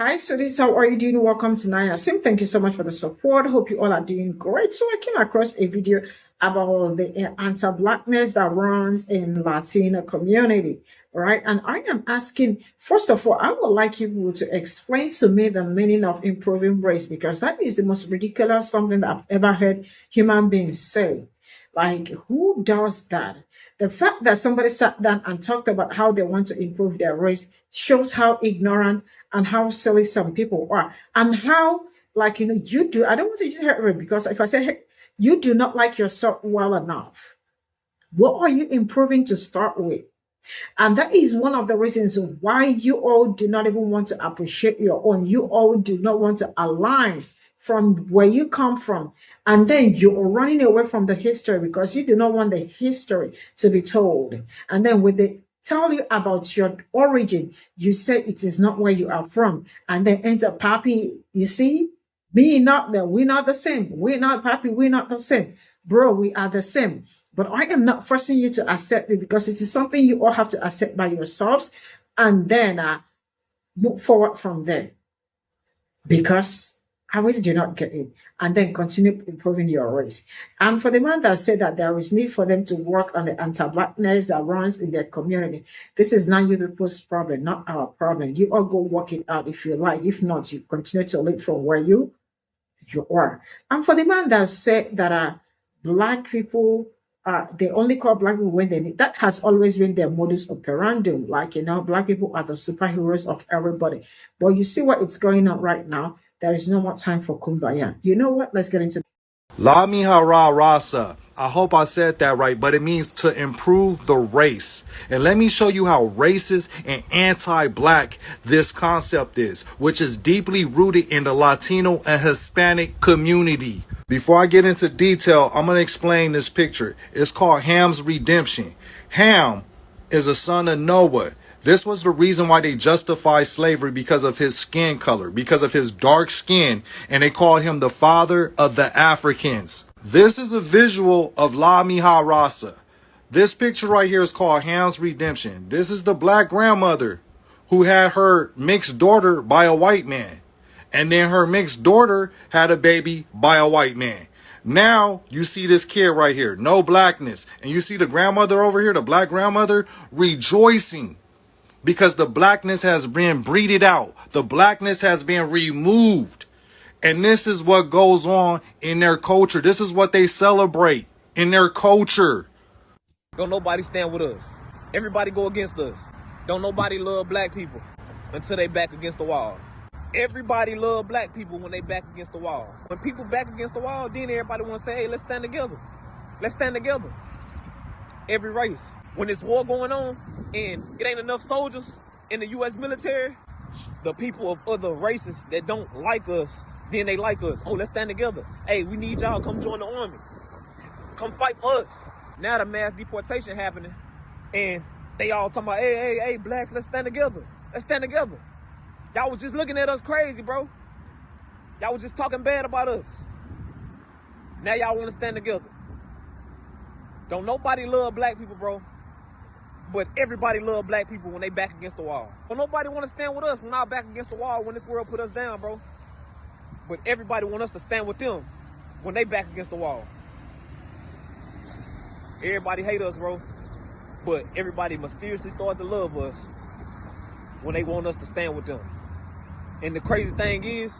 Hi, students. How are you doing? Welcome to Naya Sim. Thank you so much for the support. Hope you all are doing great. So I came across a video about the anti-blackness that runs in Latino community, right? And I am asking, first of all, I would like you to explain to me the meaning of improving race, because that is the most ridiculous something that I've ever heard human beings say. Like, who does that? The fact that somebody sat down and talked about how they want to improve their race shows how ignorant and how silly some people are, and how, like, you do. I don't want to use her, because if I say, hey, you do not like yourself well enough, what are you improving to start with? And that is one of the reasons why you all do not even want to appreciate your own. You all do not want to align from where you come from. And then you're running away from the history because you do not want the history to be told. And then when they tell you about your origin, you say it is not where you are from. And then enter Papi, you see, we're not the same. We're not Papi, we're not the same. Bro, we are the same. But I am not forcing you to accept it, because it is something you all have to accept by yourselves, and then move forward from there. Because I really do not get it. And then continue improving your race. And for the man that said that there is need for them to work on the anti-blackness that runs in their community, this is not you people's problem, not our problem. You all go work it out if you like. If not, you continue to live from where you are. And for the man that said that black people, they only call black people when they need. That has always been their modus operandi. Like, black people are the superheroes of everybody. But you see what it's going on right now. There is no more time for kumbaya. You know what? Let's get into La Mihara Rasa. I hope I said that right, but it means to improve the race. And let me show you how racist and anti-black this concept is, which is deeply rooted in the Latino and Hispanic community. Before I get into detail, I'm going to explain this picture. It's called Ham's Redemption. Ham is a son of Noah. This was the reason why they justified slavery, because of his skin color, because of his dark skin, and they called him the father of the Africans. This is a visual of La Mija Rasa. This picture right here is called Ham's Redemption. This is the black grandmother who had her mixed daughter by a white man. And then her mixed daughter had a baby by a white man. Now you see this kid right here, no blackness. And you see the grandmother over here, the black grandmother, rejoicing because the blackness has been breeded out. The blackness has been removed. And this is what goes on in their culture. This is what they celebrate in their culture. Don't nobody stand with us. Everybody go against us. Don't nobody love black people until they back against the wall. Everybody love black people when they back against the wall. When people back against the wall, then everybody want to say, hey, let's stand together. Let's stand together. Every race. When there's war going on and it ain't enough soldiers in the U.S. military, the people of other races that don't like us, then they like us. Oh, let's stand together. Hey, we need y'all. Come join the army. Come fight for us. Now the mass deportation happening, and they all talking about, hey, blacks, let's stand together. Let's stand together. Y'all was just looking at us crazy, bro. Y'all was just talking bad about us. Now y'all want to stand together. Don't nobody love black people, bro. But everybody love black people when they back against the wall. Don't nobody want to stand with us when our back against the wall, when this world put us down, bro. But everybody want us to stand with them when they back against the wall. Everybody hate us, bro. But everybody mysteriously start to love us when they want us to stand with them. And the crazy thing is,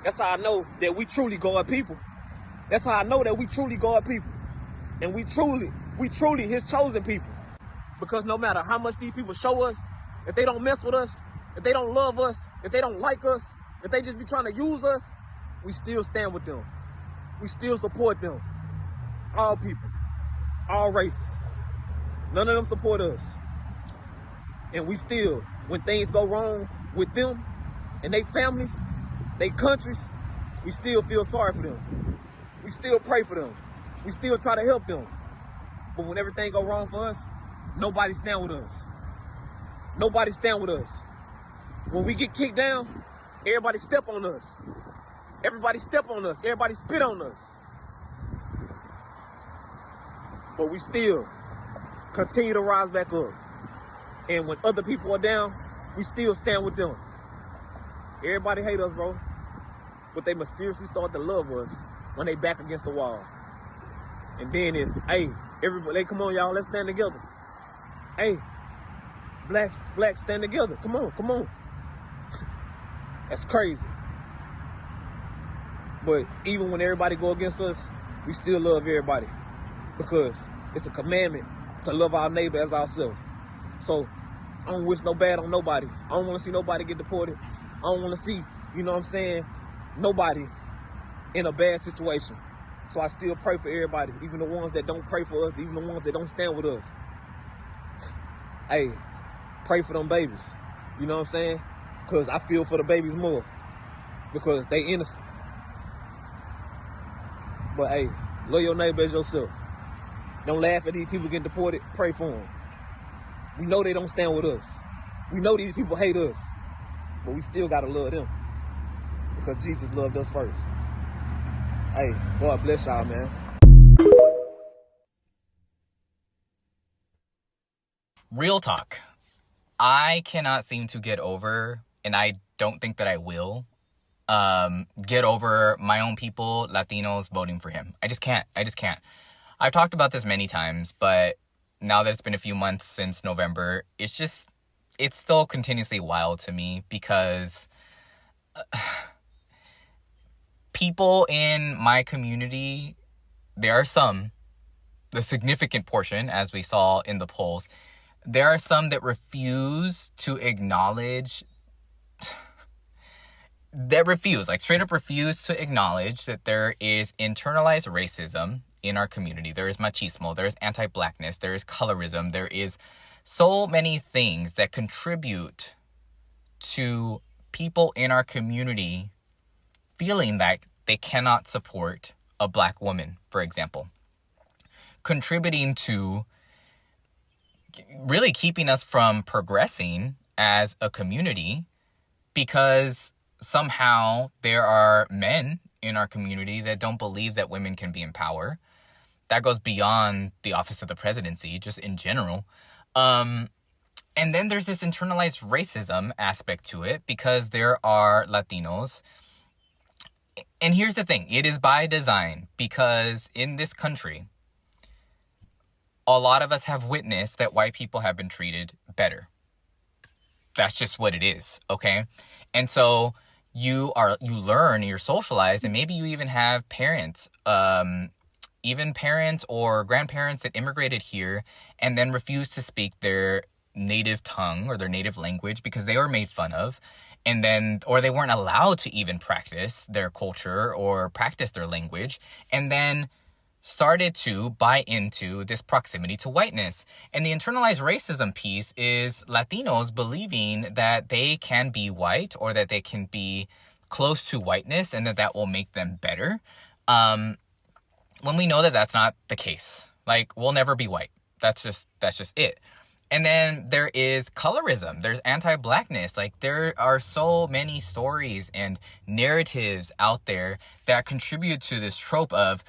that's how I know that we truly God people. That's how I know that we truly God people. And we truly his chosen people. Because no matter how much these people show us, if they don't mess with us, if they don't love us, if they don't like us, if they just be trying to use us, we still stand with them. We still support them. All people, all races. None of them support us. And we still, when things go wrong with them and their families, their countries, we still feel sorry for them. We still pray for them. We still try to help them. But when everything go wrong for us, nobody stand with us. Nobody stand with us. When we get kicked down, everybody step on us. Everybody step on us. Everybody spit on us. But we still continue to rise back up. And when other people are down, we still stand with them. Everybody hate us, bro. But they mysteriously start to love us when they back against the wall. And then it's, hey, everybody, come on, y'all, let's stand together. Hey, blacks, stand together. Come on. That's crazy. But even when everybody go against us, we still love everybody. Because it's a commandment to love our neighbor as ourselves. So I don't wish no bad on nobody. I don't want to see nobody get deported. I don't want to see, you know what I'm saying, nobody in a bad situation. So I still pray for everybody, even the ones that don't pray for us, even the ones that don't stand with us. Hey, pray for them babies. You know what I'm saying? Because I feel for the babies more. Because they innocent. But hey, love your neighbor as yourself. Don't laugh at these people getting deported. Pray for them. We know they don't stand with us. We know these people hate us. But we still got to love them. Because Jesus loved us first. Hey, God bless y'all, man. Real talk. I cannot seem to get over, and I don't think that I will, get over my own people, Latinos, voting for him. I just can't. I've talked about this many times, but now that it's been a few months since November, it's still continuously wild to me because people in my community, there are some, the significant portion, as we saw in the polls, there are some that refuse to acknowledge, straight up refuse to acknowledge that there is internalized racism in our community. There is machismo, there is anti-blackness, there is colorism, there is so many things that contribute to people in our community feeling like they cannot support a black woman, for example. Contributing to really keeping us from progressing as a community because somehow there are men in our community that don't believe that women can be in power. That goes beyond the office of the presidency, just in general. And then there's this internalized racism aspect to it because there are Latinos. And here's the thing. It is by design because in this country, a lot of us have witnessed that white people have been treated better. That's just what it is, okay? And so you learn, you're socialized, and maybe you even have parents, even parents or grandparents that immigrated here and then refused to speak their native tongue or their native language because they were made fun of, and then, or they weren't allowed to even practice their culture or practice their language, and then started to buy into this proximity to whiteness. And the internalized racism piece is Latinos believing that they can be white or that they can be close to whiteness and that will make them better. When we know that that's not the case. Like, we'll never be white. That's just it. And then there is colorism. There's anti-blackness. Like, there are so many stories and narratives out there that contribute to this trope of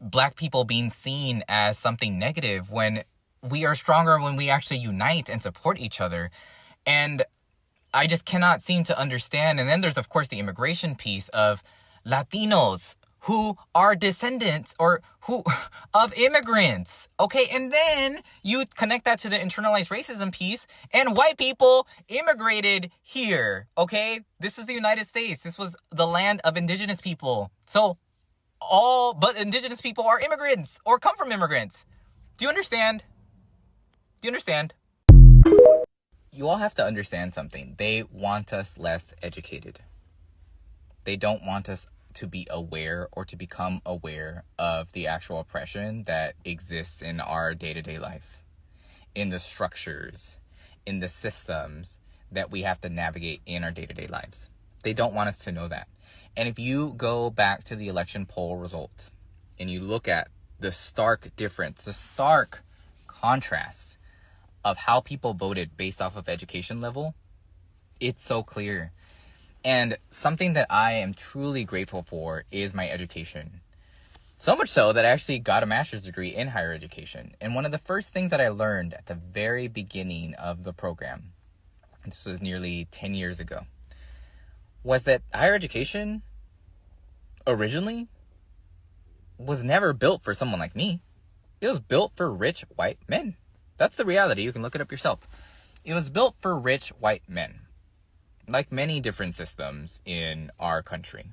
black people being seen as something negative when we are stronger when we actually unite and support each other. And I just cannot seem to understand. And then there's, of course, the immigration piece of Latinos who are descendants or who of immigrants. Okay, and then you connect that to the internalized racism piece, and white people immigrated here. Okay, this is the United States. This was the land of indigenous people. So but indigenous people are immigrants or come from immigrants. Do you understand? You all have to understand something. They want us less educated. They don't want us to be aware or to become aware of the actual oppression that exists in our day-to-day life, in the structures, in the systems that we have to navigate in our day-to-day lives. They don't want us to know that. And if you go back to the election poll results and you look at the stark difference, the stark contrast of how people voted based off of education level, it's so clear. And something that I am truly grateful for is my education. So much so that I actually got a master's degree in higher education. And one of the first things that I learned at the very beginning of the program, and this was nearly 10 years ago, was that higher education originally was never built for someone like me. It was built for rich white men. That's the reality. You can look it up yourself. It was built for rich white men, like many different systems in our country.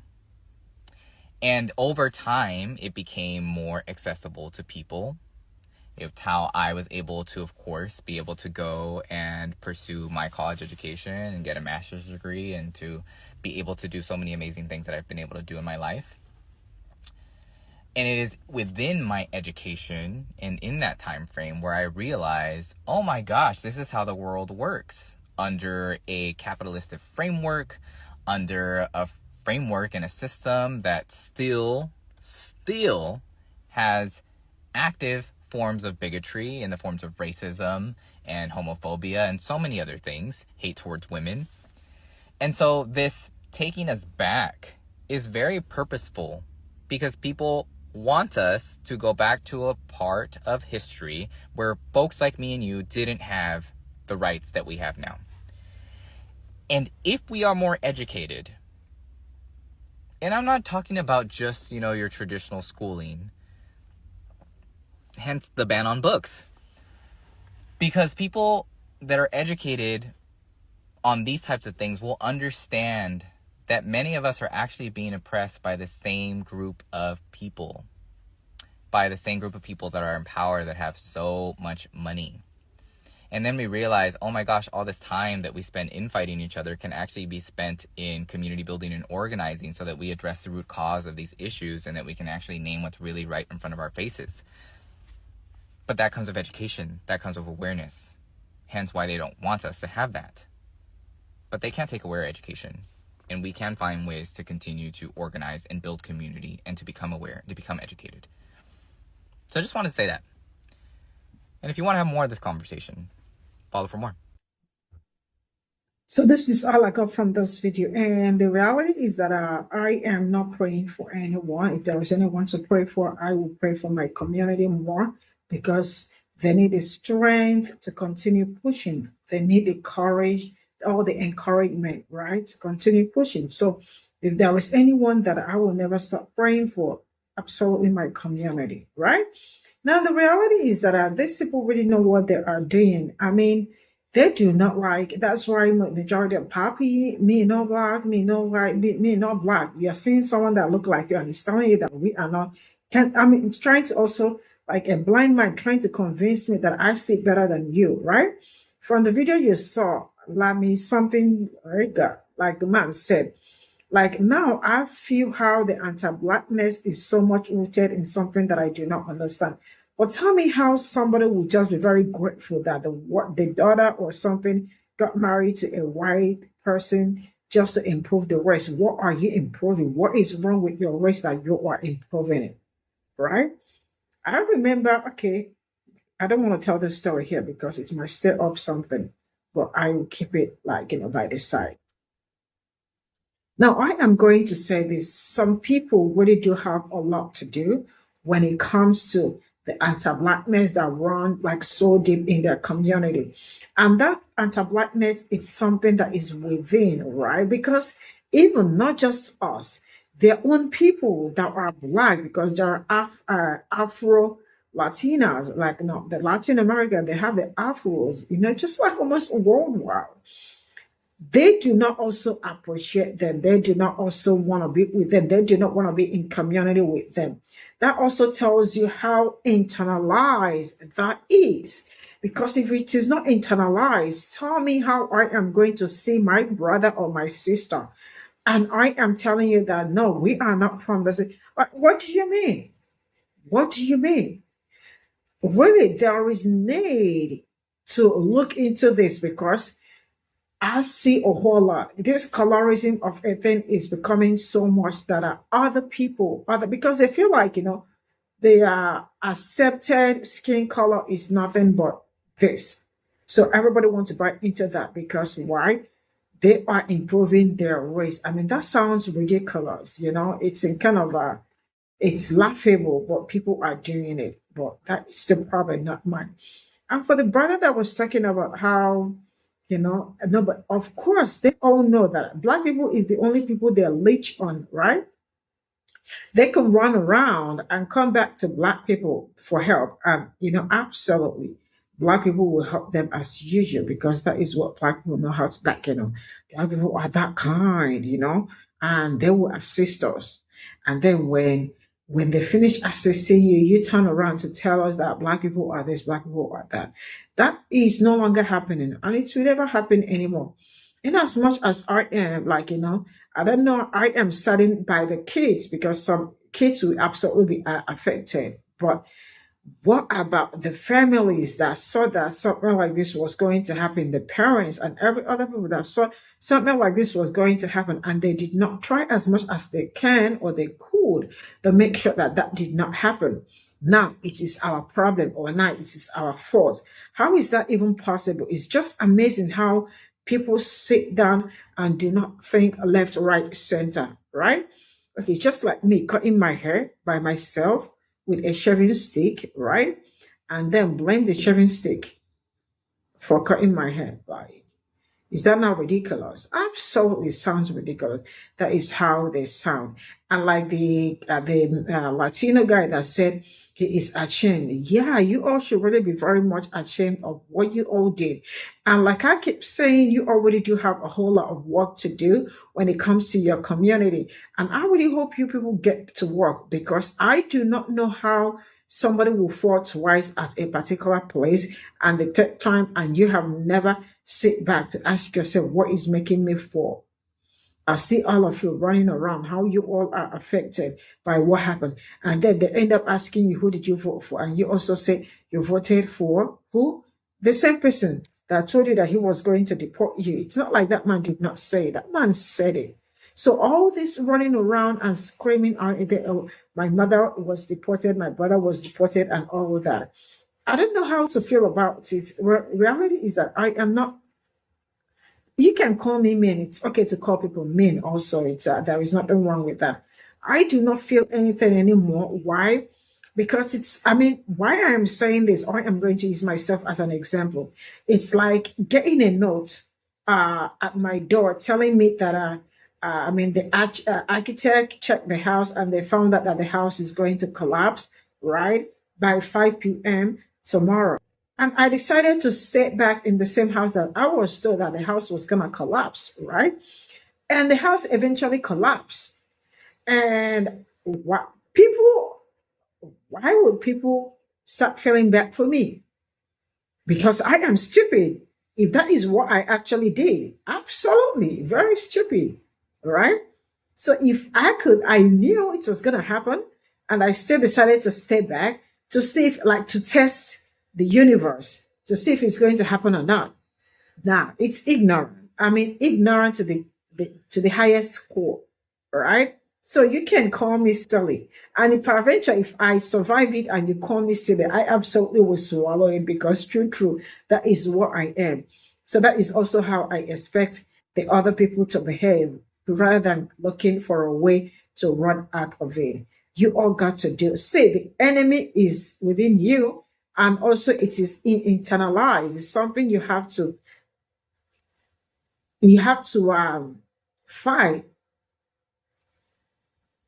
And over time, it became more accessible to people. It's how I was able to, of course, be able to go and pursue my college education and get a master's degree, and to be able to do so many amazing things that I've been able to do in my life. And it is within my education and in that time frame where I realized, oh my gosh, this is how the world works under a capitalistic framework, under a framework and a system that still has active forms of bigotry in the forms of racism and homophobia and so many other things, hate towards women. And so this taking us back is very purposeful, because people want us to go back to a part of history where folks like me and you didn't have the rights that we have now. And if we are more educated, and I'm not talking about just, your traditional schooling, hence the ban on books, because people that are educated on these types of things will understand that many of us are actually being oppressed by the same group of people, that are in power, that have so much money. And then we realize, oh my gosh, all this time that we spend infighting each other can actually be spent in community building and organizing, so that we address the root cause of these issues and that we can actually name what's really right in front of our faces. But that comes with education. That comes with awareness. Hence why they don't want us to have that. But they can't take away our education. And we can find ways to continue to organize and build community and to become aware, to become educated. So I just want to say that. And if you want to have more of this conversation, follow for more. So this is all I got from this video. And the reality is that I am not praying for anyone. If there is anyone to pray for, I will pray for my community more, because they need the strength to continue pushing. They need the courage, all the encouragement, right, to continue pushing. So if there is anyone that I will never stop praying for, absolutely my community, right? Now, the reality is that these people really know what they are doing. I mean, they do not like, that's why majority of Pe0ple, me not black, me not white, me not black. You're seeing someone that look like you, and it's telling you that we are not, it's trying to also, like a blind man, trying to convince me that I see better than you, right? From the video you saw, something like the man said, like, now I feel how the anti-blackness is so much rooted in something that I do not understand. But tell me how somebody would just be very grateful that the daughter or something got married to a white person just to improve the race. What are you improving? What is wrong with your race that you are improving it, right? I remember, okay, I don't want to tell this story here because it might stir up something, but I will keep it by the side. Now, I am going to say this. Some people really do have a lot to do when it comes to the anti-blackness that run like so deep in their community. And that anti-blackness is something that is within, right? Because even not just us, their own people that are black, because there are Afro Latinas, like the Latin America, they have the Afros, just like almost worldwide. They do not also appreciate them. They do not also want to be with them. They do not want to be in community with them. That also tells you how internalized that is. Because if it is not internalized, tell me how I am going to see my brother or my sister, and I am telling you that, no, we are not from the same. What do you mean? What do you mean? Really, there is need to look into this, because I see a whole lot. This colorism of a thing is becoming so much that other people, because they feel like, they are accepted skin color is nothing but this. So everybody wants to buy into that, because why? They are improving their race. I mean, that sounds ridiculous. It's in kind of it's laughable, but people are doing it. But that is still probably not mine. And for the brother that was talking about how No, but of course they all know that black people is the only people they leech on, right? They can run around and come back to black people for help. And, absolutely, black people will help them as usual because that is what black people know how to, black people are that kind, and they will assist us. And then when they finish assisting you, you turn around to tell us that black people are this, black people are that. That is no longer happening, and it will never happen anymore. In as much as I am, I don't know, I am saddened by the kids because some kids will absolutely be affected. But what about the families that saw that something like this was going to happen, the parents and every other people that saw something like this was going to happen, and they did not try as much as they can or they could to make sure that that did not happen? Now it is our problem, or now it is our fault. How is that even possible? It's just amazing how people sit down and do not think left, right, center, right? Okay, just like me cutting my hair by myself with a shaving stick, right? And then blame the shaving stick for cutting my hair. Like, is that not ridiculous? Absolutely sounds ridiculous. That is how they sound. And like the Latino guy that said he is ashamed. Yeah, you all should really be very much ashamed of what you all did. And like I keep saying, you already do have a whole lot of work to do when it comes to your community. And I really hope you people get to work, because I do not know how somebody will fall twice at a particular place and the third time, and you have never sit back to ask yourself, what is making me fall? I see all of you running around, how you all are affected by what happened. And then they end up asking you, who did you vote for? And you also say you voted for who? The same person that told you that he was going to deport you. It's not like that man did not say it. That man said it. So all this running around and screaming, my mother was deported, my brother was deported, and all of that. I don't know how to feel about it. Reality is that I am not. You can call me mean. It's okay to call people mean. Also, there is nothing wrong with that. I do not feel anything anymore. Why? Because why I am saying this, or I'm going to use myself as an example. It's like getting a note at my door telling me that the architect checked the house and they found out that the house is going to collapse, right, by 5 p.m. tomorrow. And I decided to stay back in the same house that I was told that the house was going to collapse, right? And the house eventually collapsed. And why would people start feeling bad for me? Because I am stupid. If that is what I actually did, absolutely, very stupid, right? So if I knew it was going to happen, and I still decided to stay back to see if, to test the universe, to see if it's going to happen or not. Now, it's ignorant. Ignorant to the highest core, right? So you can call me silly. And if I survive it and you call me silly, I absolutely will swallow it, because true, that is what I am. So that is also how I expect the other people to behave, rather than looking for a way to run out of it. You all got to the enemy is within you, and also it is internalized. It's something you have to fight,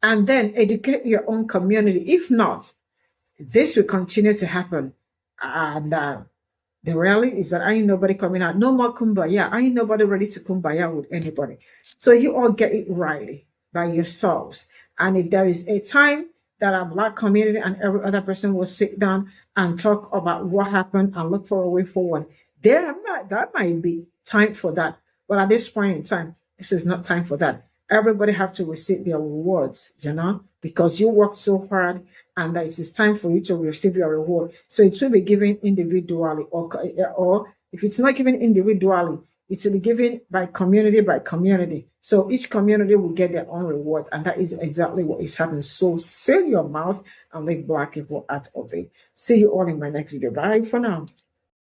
and then educate your own community. If not, this will continue to happen. And the reality is that I ain't nobody coming out. No more kumbaya. I ain't nobody ready to kumbaya with anybody. So you all get it right by yourselves. And if there is a time that our Black community and every other person will sit down and talk about what happened and look for a way forward, that might be time for that. But at this point in time, this is not time for that. Everybody have to receive their rewards, because you worked so hard, and that it is time for you to receive your reward. So it will be given individually, or if it's not given individually, it will be given by community. So each community will get their own reward, and that is exactly what is happening. So seal your mouth and leave Black people out of it. See you all in my next video. Bye for now.